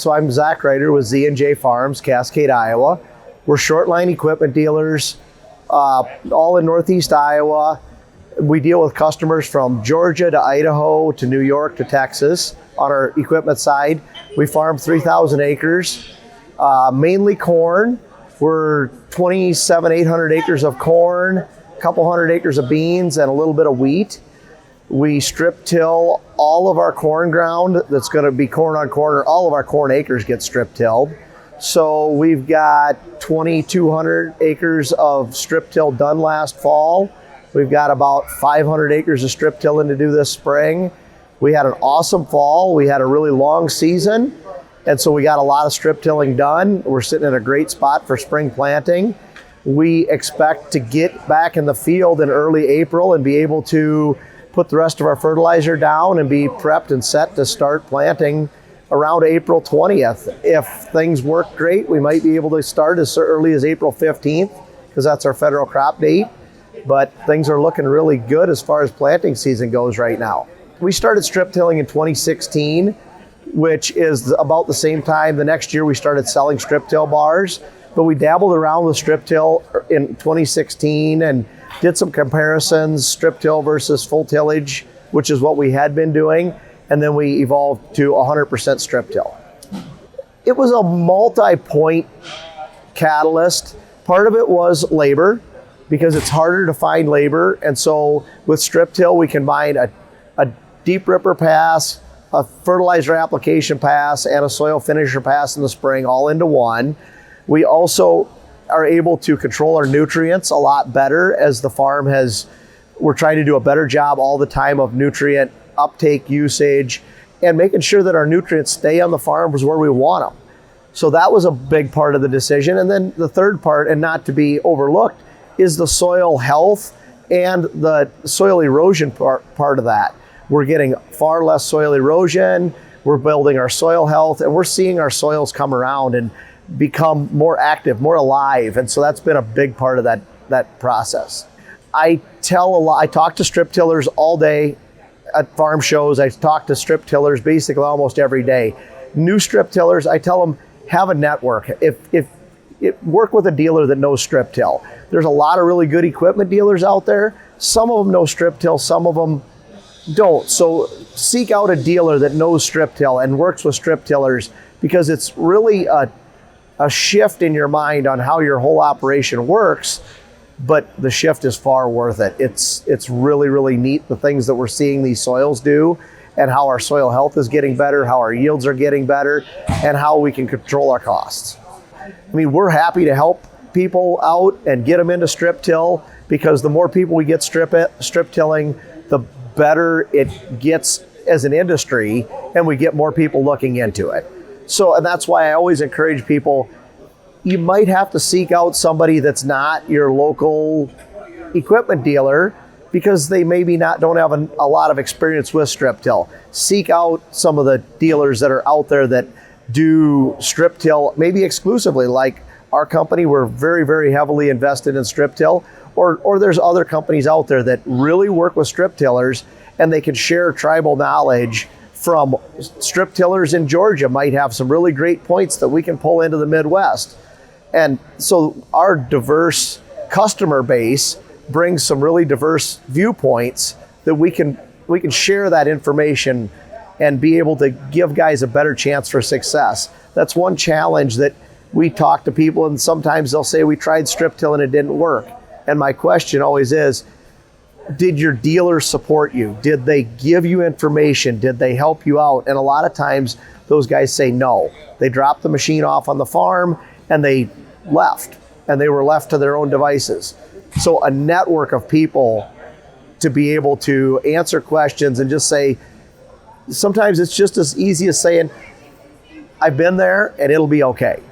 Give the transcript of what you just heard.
So I'm Zach Ryder with Z&J Farms, Cascade, Iowa. We're short line equipment dealers, all in Northeast Iowa. We deal with customers from Georgia to Idaho to New York to Texas on our equipment side. We farm 3,000 acres, mainly corn. We're 800 acres of corn, a couple hundred acres of beans, and a little bit of wheat. We strip till all of our corn ground that's going to be corn on corn, or all of our corn acres get strip tilled. So we've got 2,200 acres of strip till done last fall. We've got about 500 acres of strip tilling to do this spring. We had an awesome fall. We had a really long season, and so we got a lot of strip tilling done. We're sitting in a great spot for spring planting. We expect to get back in the field in early April and be able to put the rest of our fertilizer down and be prepped and set to start planting around April 20th. If things work great, we might be able to start as early as April 15th, because that's our federal crop date. But things are looking really good as far as planting season goes right now. We started strip tilling in 2016, which is about the same time the next year we started selling strip till bars. But we dabbled around with strip till in 2016 and did some comparisons, strip till versus full tillage, which is what we had been doing. And then we evolved to 100% strip till. It was a multi-point catalyst. Part of it was labor, because it's harder to find labor. And so with strip till, we combine a deep ripper pass, a fertilizer application pass, and a soil finisher pass in the spring, all into one. We also are able to control our nutrients a lot better, as the farm we're trying to do a better job all the time of nutrient uptake, usage, and making sure that our nutrients stay on the farms where we want them. So that was a big part of the decision. And then the third part, and not to be overlooked, is the soil health and the soil erosion part of that. We're getting far less soil erosion, we're building our soil health, and we're seeing our soils come around and become more active, more alive. And so that's been a big part of that process. I talk to strip tillers all day at farm shows. I talk to strip tillers basically almost every day. New strip tillers, I tell them, have a network. Work with a dealer that knows strip till. There's a lot of really good equipment dealers out there. Some of them know strip till, some of them don't. So seek out a dealer that knows strip till and works with strip tillers, because it's really a shift in your mind on how your whole operation works, but the shift is far worth it. It's really, really neat, the things that we're seeing these soils do, and how our soil health is getting better, how our yields are getting better, and how we can control our costs. I mean, we're happy to help people out and get them into strip till, because the more people we get strip tilling, the better it gets as an industry, and we get more people looking into it. So, and that's why I always encourage people, you might have to seek out somebody that's not your local equipment dealer, because they maybe don't have a lot of experience with strip till. Seek out some of the dealers that are out there that do strip till, maybe exclusively. Like our company, we're very, very heavily invested in strip till, or there's other companies out there that really work with strip tillers, and they can share tribal knowledge from strip tillers in Georgia. Might have some really great points that we can pull into the Midwest. And so our diverse customer base brings some really diverse viewpoints that we can share that information and be able to give guys a better chance for success. That's one challenge that we talk to people, and sometimes they'll say, we tried strip till and it didn't work. And my question always is, did your dealer support you? Did they give you information? Did they help you out? And a lot of times those guys say no. They dropped the machine off on the farm and they left, and they were left to their own devices. So a network of people to be able to answer questions and just say, sometimes it's just as easy as saying, I've been there and it'll be okay.